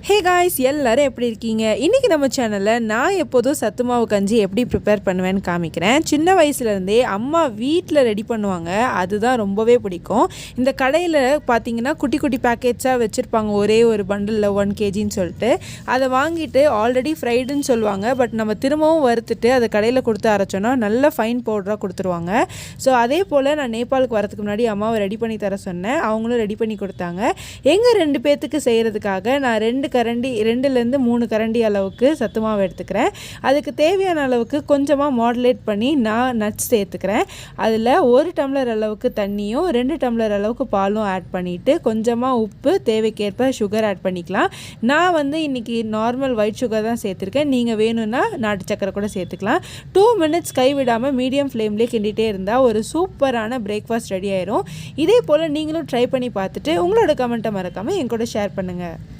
Hey guys, எல்லோரும் எப்படி இருக்கீங்க? இன்றைக்கி நம்ம சேனலில் நான் எப்போதும் சத்து மாவு கஞ்சி எப்படி ப்ரிப்பேர் பண்ணுவேன்னு காமிக்கிறேன். சின்ன வயசுலேருந்தே அம்மா வீட்டில் ரெடி பண்ணுவாங்க, அதுதான் ரொம்பவே பிடிக்கும். இந்த கடையில் பார்த்திங்கன்னா குட்டி குட்டி பேக்கெட்ஸாக வச்சுருப்பாங்க, ஒரே ஒரு பண்டிலில் 1 kgன்னு சொல்லிட்டு. அதை வாங்கிட்டு ஆல்ரெடி ஃப்ரைடுன்னு சொல்லுவாங்க, பட் நம்ம திரும்பவும் வறுத்துட்டு அதை கடையில் கொடுத்து அரைச்சோன்னா நல்ல ஃபைன் பவுடராக கொடுத்துருவாங்க. ஸோ அதே போல் நான் நேபாளுக்கு வரதுக்கு முன்னாடி அம்மாவை ரெடி பண்ணி தர சொன்னேன், அவங்களும் ரெடி பண்ணி கொடுத்தாங்க. எங்கள் 2 பேர்த்துக்கு செய்கிறதுக்காக நான் 2லேருந்து 3 கரண்டி அளவுக்கு சத்து மாவு எடுத்துக்கிறேன். அதுக்கு தேவையான அளவுக்கு கொஞ்சமாக மாடுலேட் பண்ணி நான் நட்ஸ் சேர்த்துக்கிறேன். அதில் 1 டம்ளர் அளவுக்கு தண்ணியும் 2 டம்ளர் அளவுக்கு பாலும் ஆட் பண்ணிவிட்டு கொஞ்சமாக உப்பு, தேவைக்கேற்ப சுகர் ஆட் பண்ணிக்கலாம். நான் இன்றைக்கி நார்மல் ஒயிட் சுகர் தான் சேர்த்துருக்கேன். நீங்கள் வேணும்னா நாட்டு சக்கரை கூட சேர்த்துக்கலாம். 2 மினிட்ஸ் கைவிடாமல் மீடியம் ஃப்ளேம்லேயே கிண்டிகிட்டே இருந்தால் ஒரு சூப்பரான பிரேக்ஃபாஸ்ட் ரெடி ஆயிரும். இதே போல் நீங்களும் ட்ரை பண்ணி பார்த்துட்டு உங்களோட கமெண்ட்டை மறக்காமல் என் கூட ஷேர் பண்ணுங்கள்.